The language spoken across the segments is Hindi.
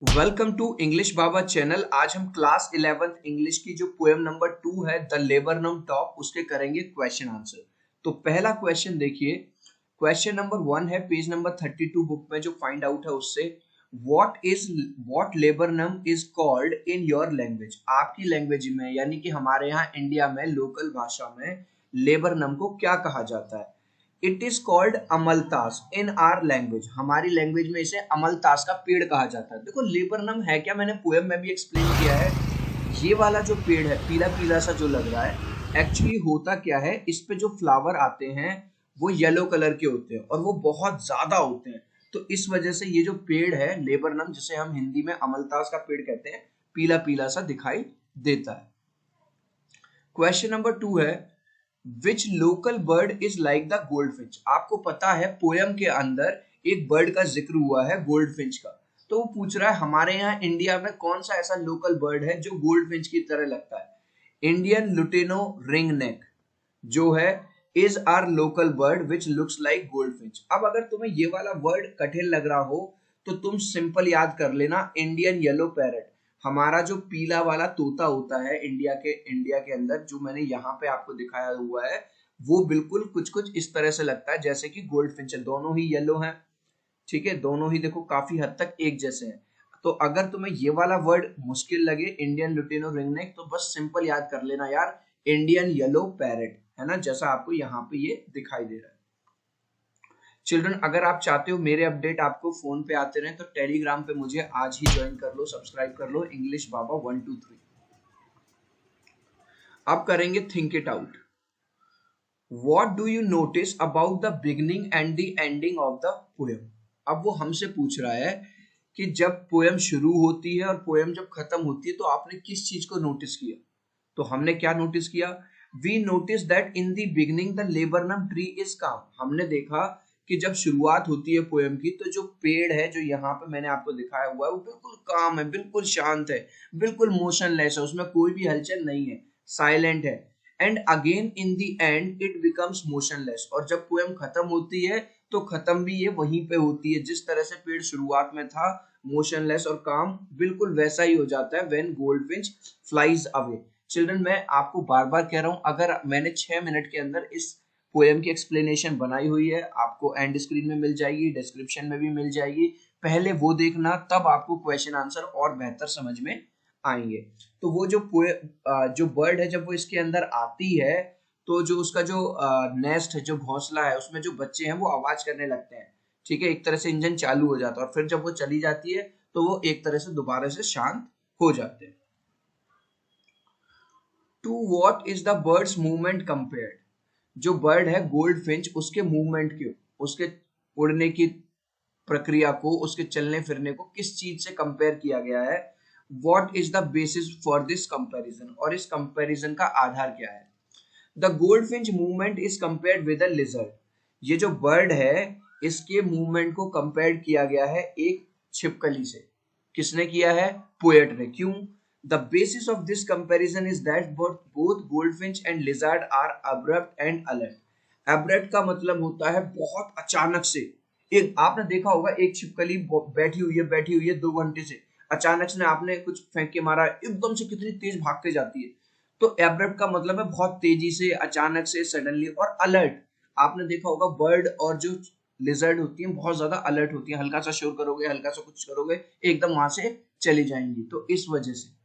Welcome to English Baba channel. आज हम क्लास 11th इंग्लिश की जो पोएम नंबर 2 है द लेबरनम टॉप उसके करेंगे क्वेश्चन आंसर। तो पहला क्वेश्चन देखिए, क्वेश्चन नंबर 1 है पेज नंबर 32 बुक में जो फाइंड आउट है उससे। What laburnum is called in your language. आपकी लैंग्वेज में यानी कि हमारे यहाँ इंडिया में लोकल भाषा में लेबरनम को क्या कहा जाता है। It is called Amaltas in are language. हमारी लैंग्वेज में इसे अमलतास का पेड़ कहा जाता है। देखो लेबरनम है क्या, मैंने पोएम में भी एक्सप्लेन किया है। ये वाला जो पेड़ है पीला पीला सा जो लग रहा है, एक्चुअली होता क्या है, इस पे जो फ्लावर आते हैं वो येलो कलर के होते हैं और वो बहुत ज्यादा होते हैं। तो इस वजह से ये जो पेड़ है लेबरनम, जिसे हम हिंदी में अमलतास का पेड़ कहते हैं, पीला पीला सा दिखाई देता है। क्वेश्चन नंबर 2 है which local bird is like the goldfinch. आपको पता है पोयम के अंदर एक बर्ड का जिक्र हुआ है गोल्डफिंच का। तो वो पूछ रहा है हमारे यहाँ इंडिया में कौन सा ऐसा लोकल बर्ड है जो गोल्डफिंच की तरह लगता है। इंडियन लुटिनो रिंग नेक जो है is our local bird which looks like goldfinch. अब अगर तुम्हें ये वाला वर्ड कठिन लग रहा हो तो तुम सिंपल याद कर लेना इंडियन येलो पैरट। हमारा जो पीला वाला तोता होता है इंडिया के अंदर, जो मैंने यहाँ पे आपको दिखाया हुआ है, वो बिल्कुल कुछ कुछ इस तरह से लगता है जैसे कि गोल्डफिंच है। दोनों ही येलो हैं, ठीक है, दोनों ही देखो काफी हद तक एक जैसे हैं। तो अगर तुम्हें ये वाला वर्ड मुश्किल लगे इंडियन लुटिनो रिंगनेक, तो बस सिंपल याद कर लेना यार इंडियन येलो पैरट, है ना, जैसा आपको यहाँ पे ये दिखाई दे रहा है। चिल्ड्रन, अगर आप चाहते हो मेरे अपडेट आपको फोन पे आते रहे तो टेलीग्राम पे मुझे आज ही ज्वाइन कर लो, सब्सक्राइब कर लो, इंग्लिश बाबा 123। अब करेंगे think it out. What do you notice about the beginning and the ending of the poem? अब वो हमसे पूछ रहा है कि जब पोएम शुरू होती है और पोएम जब खत्म होती है तो आपने किस चीज को नोटिस किया। तो हमने क्या नोटिस किया, we notice that in the beginning the laburnum tree is calm. हमने देखा कि जब शुरुआत होती है पोएम की तो जो पेड़ है जो यहाँ पे मैंने आपको दिखाया हुआ है वो बिल्कुल काम है, बिल्कुल शांत है, बिल्कुल मोशनलेस है, उसमें कोई भी हलचल नहीं है, साइलेंट है। And again in the end it becomes motionless. और जब पोएम खत्म होती है तो खत्म भी ये वहीं पे होती है। जिस तरह से पेड़ शुरुआत में था मोशनलेस और काम, बिल्कुल वैसा ही हो जाता है when goldfinch flies away. Children, मैं आपको बार बार कह रहा हूं, अगर मैंने 6 मिनट के अंदर इस पोएम की एक्सप्लेनेशन बनाई हुई है, आपको एंड स्क्रीन में मिल जाएगी, डिस्क्रिप्शन में भी मिल जाएगी, पहले वो देखना, तब आपको क्वेश्चन आंसर और बेहतर समझ में आएंगे। तो वो जो बर्ड है जब वो इसके अंदर आती है तो जो उसका जो नेस्ट है, जो घोंसला है, उसमें जो बच्चे हैं वो आवाज करने लगते हैं, ठीक है, एक तरह से इंजन चालू हो जाता है और फिर जब वो चली जाती है तो वो एक तरह से दोबारा से शांत हो जाते हैं। To what is the birds movement compared. जो बर्ड है गोल्ड फिंच, उसके मूवमेंट को, उसके उड़ने की प्रक्रिया को, उसके चलने फिरने को किस चीज से कंपेयर किया गया है। What is the basis for this comparison, और इस कंपैरिजन का आधार क्या है। The goldfinch movement is compared with a lizard. ये जो बर्ड है इसके मूवमेंट को कंपेयर किया गया है एक छिपकली से। किसने किया है, पोएट ने। क्यों, the basis of this comparison is that both goldfinch and lizard are abrupt and alert. Abrupt का मतलब होता है बहुत अचानक से। एक आपने देखा होगा एक छिपकली बैठी हुई है 2 घंटे से, अचानक से आपने कुछ फेंक के मारा, एकदम से कितनी तेज भाग के जाती है। तो एब्रप्ट का मतलब है बहुत तेजी से, अचानक से, सडनली। और अलर्ट, आपने देखा होगा बर्ड और जो लिजर्ड होती हैं बहुत ज्यादा अलर्ट होती हैं, हल्का सा शोर करोगे, हल्का सा कुछ करोगे, एकदम वहां से चली जाएंगी। तो इस वजह से।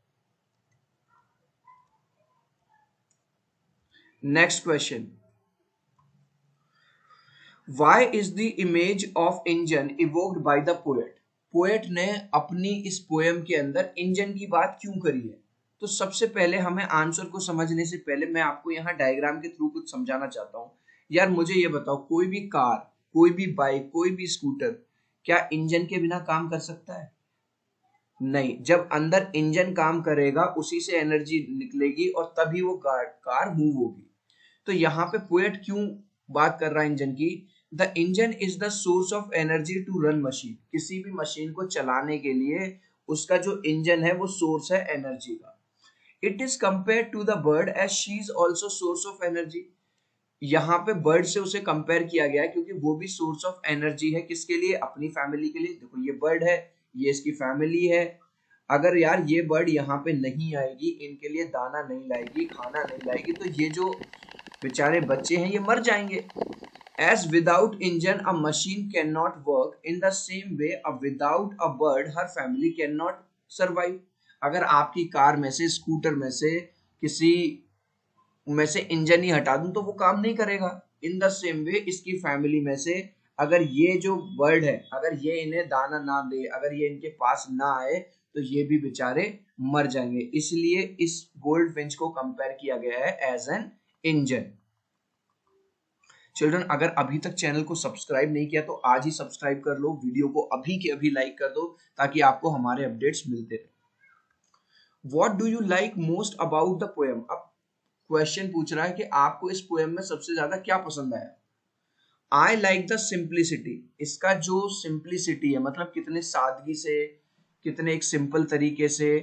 Next question, why is the image of engine evoked by the poet. Poet ने अपनी इस पोएम के अंदर इंजन की बात क्यों करी है। तो सबसे पहले हमें आंसर को समझने से पहले मैं आपको यहाँ डायग्राम के थ्रू कुछ समझाना चाहता हूँ। यार मुझे ये बताओ, कोई भी कार, कोई भी बाइक, कोई भी स्कूटर क्या इंजन के बिना काम कर सकता है। नहीं, जब अंदर इंजन काम करेगा उसी से एनर्जी निकलेगी और तभी वो कार मूव होगी। तो यहाँ पे पोएट क्यों बात कर रहा है इंजन की। The engine is the source of energy to run machine. किसी भी मशीन को चलाने के लिए उसका जो इंजन है वो सोर्स है एनर्जी का। It is compare to the bird as she is also source of energy. यहाँ पे बर्ड से उसे कंपेयर किया गया है क्योंकि वो भी सोर्स ऑफ एनर्जी है। किसके लिए, अपनी फैमिली के लिए। देखो ये बर्ड है, ये इसकी फैमिली है। अगर यार ये बर्ड यहाँ पे नहीं आएगी, इनके लिए दाना नहीं लाएगी, खाना नहीं लाएगी, तो ये जो बेचारे बच्चे हैं ये मर जाएंगे। As without engine a machine cannot work, in the same way without a bird her family cannot survive। अगर आपकी कार में से, स्कूटर में से, किसी में से इंजन ही हटा दूं तो वो काम नहीं करेगा। इन द सेम वे इसकी फैमिली में से अगर ये जो बर्ड है, अगर ये इन्हें दाना ना दे, अगर ये इनके पास ना आए, तो ये भी बेचारे मर जाएंगे। इसलिए इस गोल्ड फिंच को कंपेयर किया गया है एज एन इंजन। चिल्ड्रन, अगर अभी तक चैनल को सब्सक्राइब नहीं किया तो आज ही सब्सक्राइब कर लो, वीडियो को अभी के अभी लाइक कर दो ताकि आपको हमारे अपडेट्स मिलते रहे। What do you like most about the poem. अब क्वेश्चन पूछ रहा है कि आपको इस पोएम में सबसे ज्यादा क्या पसंद आया। I like the simplicity. इसका जो सिंप्लिसिटी है, मतलब कितने सादगी से, कितने एक सिंपल तरीके से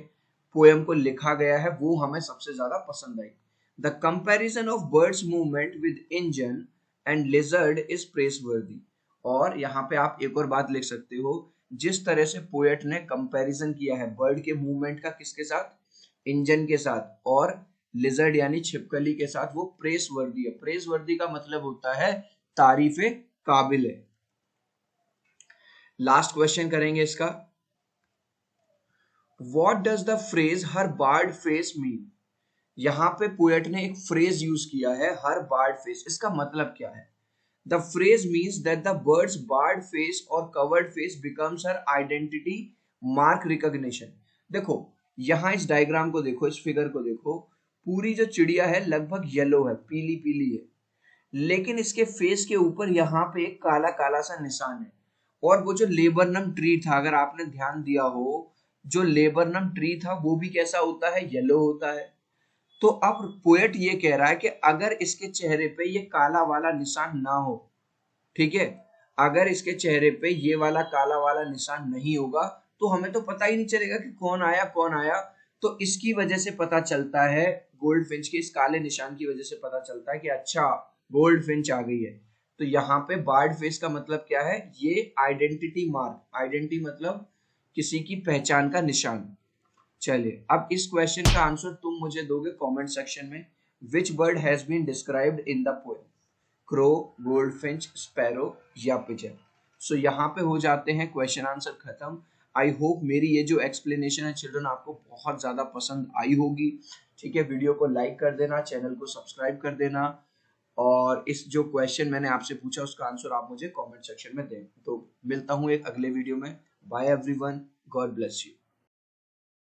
पोएम को लिखा गया है, वो हमें सबसे ज्यादा पसंद आई। The comparison of birds movement with engine and lizard is praiseworthy. और यहाँ पे आप एक और बात लिख सकते हो, जिस तरह से पोएट ने कंपैरिजन किया है बर्ड के मूवमेंट का, किसके साथ, इंजन के साथ, और लिजर्ड यानी छिपकली के साथ, वो प्रेसवर्दी है। प्रेसवर्दी का मतलब होता है तारीफे काबिल है। लास्ट क्वेश्चन करेंगे इसका। What does the phrase her bared face mean. यहाँ पे पोएट ने एक फ्रेज यूज किया है, हर बार्ड फेस। इसका मतलब क्या है। The phrase means that the birds bared face और covered face becomes her identity mark recognition. देखो यहाँ इस डायग्राम को देखो, इस फिगर को देखो, पूरी जो चिड़िया है लगभग येलो है, पीली पीली है, लेकिन इसके फेस के ऊपर यहाँ पे एक काला काला सा निशान है। और वो जो लेबरनम ट्री था, अगर आपने ध्यान दिया हो, जो लेबरनम ट्री था वो भी कैसा होता है, येलो होता है। तो अब पोएट ये कह रहा है कि अगर इसके चेहरे पे ये काला वाला निशान ना हो, ठीक है, अगर इसके चेहरे पे ये वाला काला वाला निशान नहीं होगा तो हमें तो पता ही नहीं चलेगा कि कौन आया कौन आया। तो इसकी वजह से पता चलता है, गोल्ड फिंच के इस काले निशान की वजह से पता चलता है कि अच्छा गोल्ड फिंच आ गई है। तो यहाँ पे बार्ड फेस का मतलब क्या है, ये आइडेंटिटी मार्क, आइडेंटिटी मतलब किसी की पहचान का निशान। चलिए अब इस क्वेश्चन का आंसर तुम मुझे दोगे कमेंट सेक्शन में। Which bird has been described in the poem. Crow, goldfinch, sparrow या पिजन। सो यहाँ पे हो जाते हैं क्वेश्चन आंसर खत्म। आई होप मेरी ये जो एक्सप्लेनेशन है चिल्ड्रन आपको बहुत ज़्यादा पसंद आई होगी। ठीक है, वीडियो को लाइक कर देना, चैनल को सब्सक्राइब कर देना, और इस जो क्वेश्चन मैंने आपसे पूछा उसका आंसर आप मुझे कमेंट सेक्शन में दें। तो मिलता हूँ एक अगले वीडियो में। Bye everyone, God bless you.